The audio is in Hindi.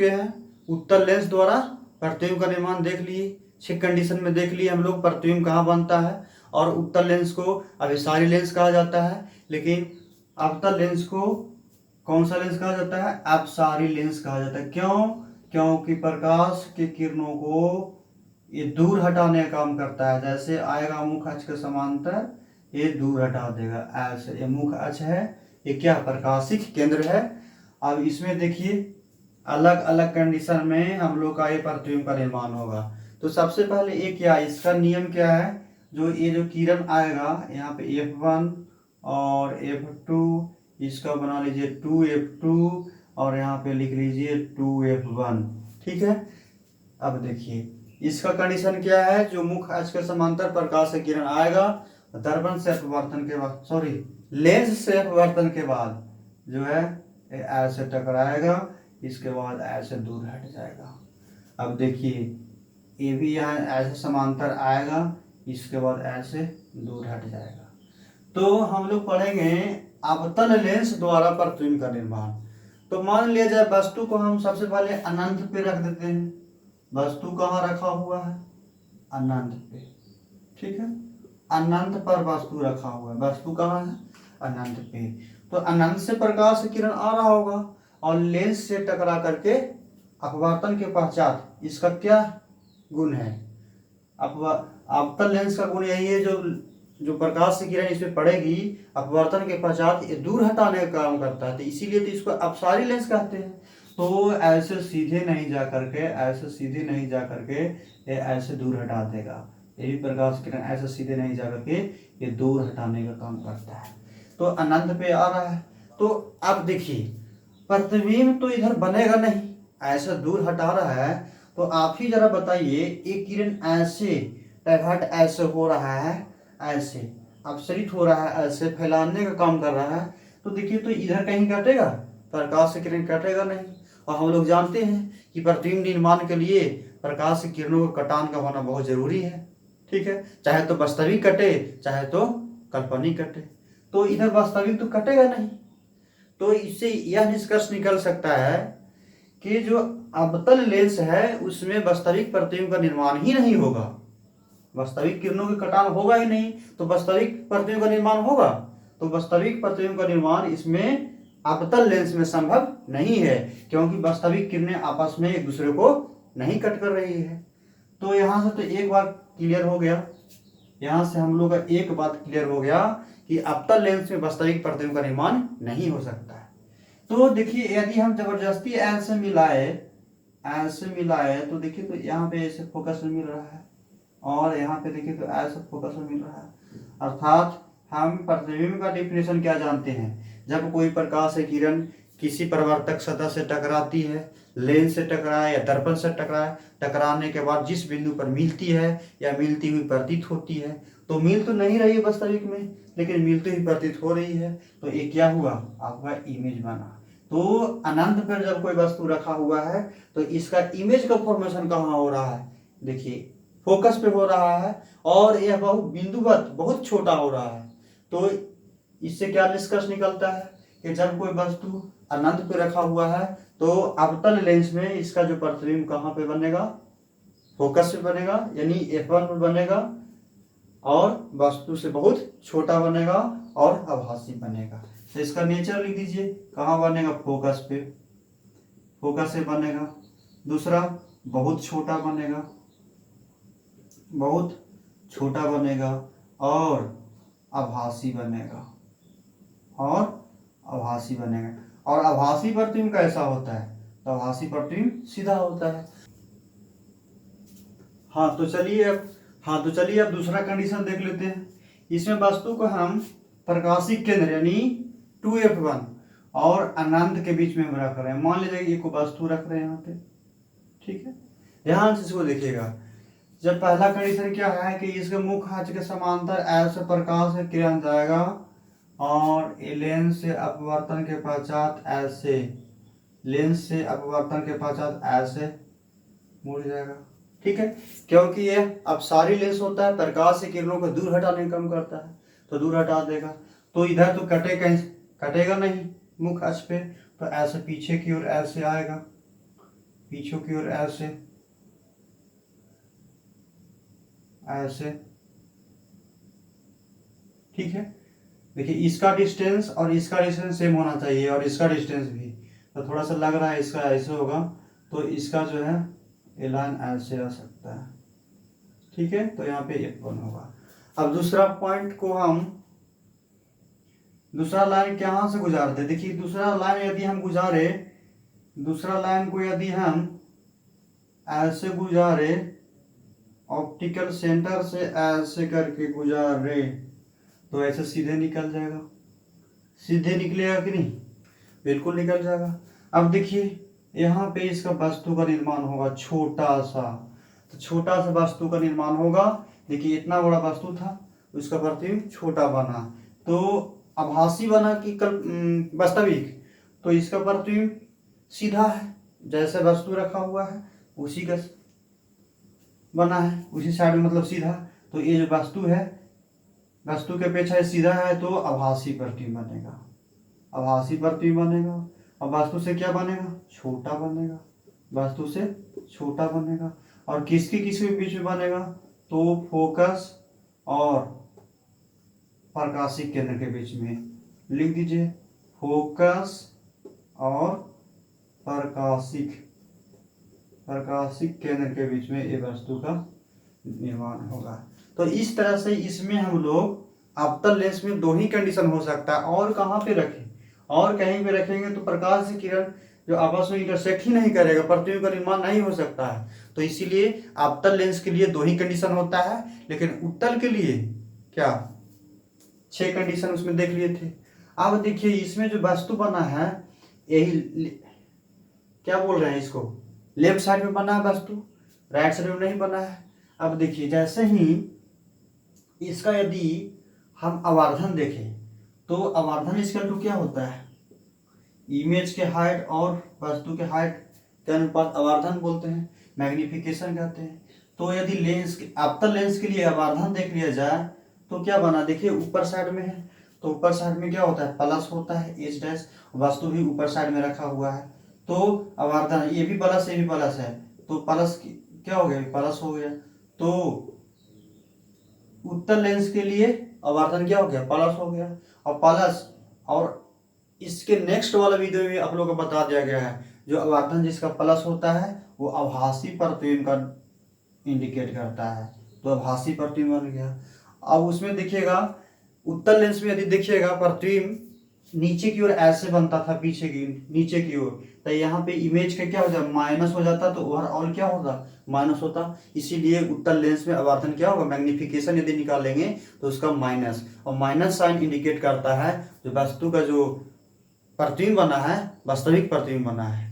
है उत्तल लेंस द्वारा प्रतिबिंब का निर्माण देख लिए। 6 कंडीशन में देख लिए हम लोग प्रतिबिंब कहाँ बनता है। और उत्तल लेंस को अभिसारी लेंस कहा जाता है, लेकिन अवतल लेंस को कौन सा लेंस कहा जाता है? अपसारी लेंस कहा जाता है। क्यों? क्योंकि प्रकाश की किरणों को ये दूर हटाने का काम करता है। जैसे आएगा मुख अक्ष के समांतर, ये दूर हटा देगा ऐसे। ये मुख अक्ष है, ये क्या प्रकाशिक केंद्र है। अब इसमें देखिए अलग अलग कंडीशन में हम लोग का ये प्रतिबिंब का निर्माण होगा। तो सबसे पहले ये क्या, इसका नियम क्या है? जो ये जो किरण आएगा यहाँ पे F1 और F2, इसका बना लीजिए 2F2 और यहाँ पे लिख लीजिए 2F1। ठीक है। अब देखिए इसका कंडीशन क्या है? जो मुख अक्ष के समांतर प्रकाश से किरण आएगा, दर्पण से अपवर्तन के बाद, सॉरी लेंस से अपवर्तन के बाद जो है ऐसे टकराएगा, इसके बाद ऐसे दूर हट जाएगा। अब देखिए ये भी यहाँ ऐसे समांतर आएगा, इसके बाद ऐसे दूर हट जाएगा। तो हम लोग पढ़ेंगे अवतल लेंस द्वारा प्रतिबिंब का निर्माण। तो मान लिया जाए वस्तु को हम सबसे पहले अनंत पे रख देते हैं। वस्तु कहाँ रखा हुआ है? अनंत पे। ठीक है, अनंत पर वस्तु रखा हुआ है। वस्तु कहाँ है? अनंत पे। तो अनंत से प्रकाश किरण आ रहा होगा और लेंस से टकरा करके अपवर्तन के पश्चात इसका क्या गुण है? अवतल लेंस का गुण यही है, जो प्रकाश की किरण इसमें पड़ेगी अपवर्तन के पश्चात ये दूर हटाने का काम करता है। तो इसीलिए तो इसको अपसारी लेंस कहते हैं। तो ऐसे सीधे नहीं जा करके ये ऐसे दूर हटा देगा। ये भी प्रकाश की किरण ऐसे सीधे नहीं जा करके ये दूर हटाने का काम करता है। तो अनंत पे आ रहा है। तो अब देखिए प्रतिबिंब तो इधर बनेगा नहीं, ऐसा दूर हटा रहा है। तो आप ही जरा बताइए, एक किरण ऐसे डाइवर्ट ऐसे हो रहा है, ऐसे अपसरित हो रहा है, ऐसे फैलाने का काम कर रहा है। तो देखिए तो इधर कहीं कटेगा? प्रकाश की किरण कटेगा नहीं। और हम लोग जानते हैं कि प्रतिबिंब निर्माण के लिए प्रकाश की किरणों का कटान का होना बहुत जरूरी है। ठीक है, चाहे तो वास्तविक कटे चाहे तो काल्पनिक कटे। तो इधर वास्तविक तो कटेगा नहीं। तो इससे यह निष्कर्ष निकल सकता है कि जो अवतल लेंस है उसमें वास्तविक प्रतिबिंब का निर्माण ही नहीं होगा। वास्तविक किरणों के कटान होगा ही नहीं, तो वास्तविक प्रतिबिंब का निर्माण होगा? तो वास्तविक प्रतिबिंब का निर्माण इसमें अवतल लेंस में संभव नहीं है, क्योंकि वास्तविक किरणें आपस में एक दूसरे को नहीं कट कर रही है। तो यहाँ से तो एक बार क्लियर हो गया, यहाँ से हम लोग का एक बात क्लियर हो गया कि अवतल लेंस में वास्तविक प्रतिबिंब का निर्माण नहीं हो सकता है। तो देखिए यदि हम जबरदस्ती ऐसे मिलाए तो देखिए तो यहाँ पे ऐसे फोकस में मिल रहा है और यहाँ पे देखिए तो ऐसे फोकस में मिल रहा है। अर्थात हम प्रतिबिंब का डेफिनेशन क्या जानते हैं? जब कोई प्रकाश की किरण किसी परावर्तक सतह से टकराती है, लेंस से टकराए या दर्पण से टकराए, टकराने के बाद जिस बिंदु पर मिलती है या मिलती हुई प्रतीत होती है, तो मिल तो नहीं रही है वास्तविक में, लेकिन मिलती हुई प्रतीत हो रही है, तो ये क्या हुआ? आपका इमेज बना। तो अनंत पर जब कोई वस्तु रखा हुआ है तो इसका इमेज का फॉर्मेशन कहाँ हो रहा है? देखिए फोकस पे हो रहा है और यह बहुत बिंदुवत बहुत छोटा हो रहा है। तो इससे क्या निष्कर्ष निकलता है कि जब कोई वस्तु अनंत पे रखा हुआ है तो अवतल लेंस में इसका जो प्रतिबिंब कहाँ पे बनेगा? फोकस पे बनेगा, यानी F1 पे बनेगा और वस्तु से बहुत छोटा बनेगा और आभासी बनेगा। तो इसका नेचर लिख दीजिए, कहाँ बनेगा? फोकस पे, फोकस से बनेगा। दूसरा बहुत छोटा बनेगा, बहुत छोटा बनेगा और आभासी बनेगा, और आभासी बनेगा। और आभासी प्रतिबिंब कैसा होता है? तो आभासी प्रतिबिंब सीधा होता है। हाँ तो चलिए अब दूसरा कंडीशन देख लेते हैं। इसमें वस्तु को हम प्रकाशिक केंद्र यानी 2F1 और अनंत के बीच में हम रख रहे हैं। मान लीजिए एक वस्तु रख रहे हैं यहाँ पे। ठीक है, ध्यान से इसको देखिएगा। जब पहला कंडीशन क्या है कि इसके मुख अक्ष के समांतर ऐसे प्रकाश की किरण जाएगा और लेंस से अपवर्तन के पश्चात ऐसे, लेंस से अपवर्तन के पश्चात ऐसे मुड़ जाएगा। ठीक है, क्योंकि ये अपसारी लेंस होता है, प्रकाश की किरणों को दूर हटाने का काम करता है, तो दूर हटा देगा। तो इधर तो कटेगा नहीं मुख अक्ष पे, तो ऐसे पीछे की ओर ऐसे आएगा, पीछे की ओर ऐसे ऐसे, ठीक है। देखिए इसका डिस्टेंस और इसका डिस्टेंस सेम होना चाहिए और इसका डिस्टेंस भी, तो थोड़ा सा लग रहा है इसका ऐसे होगा, तो इसका जो है ये लाइन ऐसे आ सकता है, ठीक है। तो यहाँ पे F1 होगा। अब दूसरा पॉइंट को हम, दूसरा लाइन कहाँ से गुजारते, देखिए दूसरा लाइन यदि हम गुजारे, दूसरा लाइन को यदि हम ऐसे गुजारे, ऑप्टिकल सेंटर से ऐसे करके गुजारे, तो ऐसे सीधे निकल जाएगा, सीधे निकलेगा कि नहीं, बिल्कुल निकल जाएगा। अब देखिए यहाँ पे इसका वस्तु का निर्माण होगा छोटा सा, तो छोटा सा वस्तु का निर्माण होगा। देखिए इतना बड़ा वस्तु था, उसका प्रतिबिंब छोटा बना, तो आभासी बना कि वास्तविक, तो इसका प्रतिबिंब सीधा है, जैसे वस्तु रखा हुआ है उसी का बना है, उसी साइड में, मतलब सीधा। तो ये जो वस्तु है, वस्तु के अपेक्षा सीधा है, तो आभासी प्रतिबिंब बनेगा, आभासी प्रतिबिंब बनेगा। और वस्तु से क्या बनेगा, छोटा बनेगा, वस्तु से छोटा बनेगा। और किसके बीच में बनेगा, तो फोकस और प्रकाशिक केंद्र के बीच में, लिख दीजिए फोकस और प्रकाशिक केंद्र के बीच में ये वस्तु का निर्माण होगा। तो इस तरह से इसमें हम लोग अवतल लेंस में दो ही कंडीशन हो सकता है, और कहाँ पे रखें, और कहीं पे रखेंगे तो प्रकाश की किरण जो आपस में इंटरसेक्ट ही नहीं करेगा, प्रतिबिंब का निर्माण नहीं हो सकता है। तो इसीलिए अवतल लेंस के लिए दो ही कंडीशन होता है, लेकिन उत्तल के लिए क्या 6 कंडीशन उसमें देख लिए थे। अब देखिए इसमें जो वस्तु बना है, यही क्या बोल रहे हैं, इसको लेफ्ट साइड में बना है वस्तु, राइट साइड में नहीं बना है। अब देखिए जैसे ही इसका यदि हम आवर्धन देखें, तो आवर्धन इसका टू क्या होता है, इमेज के हाइट और वस्तु के हाइट के अनुपात आवर्धन बोलते हैं, मैग्निफिकेशन कहते हैं। तो यदि लेंस, अवतल लेंस के लिए आवर्धन देख लिया जाए, तो क्या बना, देखिए ऊपर साइड में है, तो ऊपर साइड में क्या होता है, प्लस होता है, एच डैश, वस्तु भी ऊपर साइड में रखा हुआ है, तो आवर्धन ये भी प्लस, ये भी प्लस है, तो प्लस क्या हो गया, प्लस हो गया। तो उत्तल लेंस के लिए आवर्धन क्या हो गया, प्लस हो गया, और प्लस, और इसके नेक्स्ट वाला वीडियो में आप लोगों को बता दिया गया है, जो आवर्धन जिसका प्लस होता है वो आभासी प्रतिबिंब का इंडिकेट करता है, तो आभासी प्रतिबिंब बन गया। अब उसमें देखिएगा उत्तल लेंस में यदि देखिएगा प्रतिबिंब नीचे की ओर ऐसे बनता था, पीछे की नीचे की ओर, तो यहाँ पे इमेज का क्या हो जाता, माइनस हो जाता, तो ओवरऑल क्या होता, माइनस होता। इसीलिए उत्तल लेंस में आवर्धन क्या होगा, मैग्निफिकेशन यदि निकालेंगे तो उसका माइनस, और माइनस साइन इंडिकेट करता है जो वस्तु का जो प्रतिबिंब बना है, वास्तविक प्रतिबिंब बना है।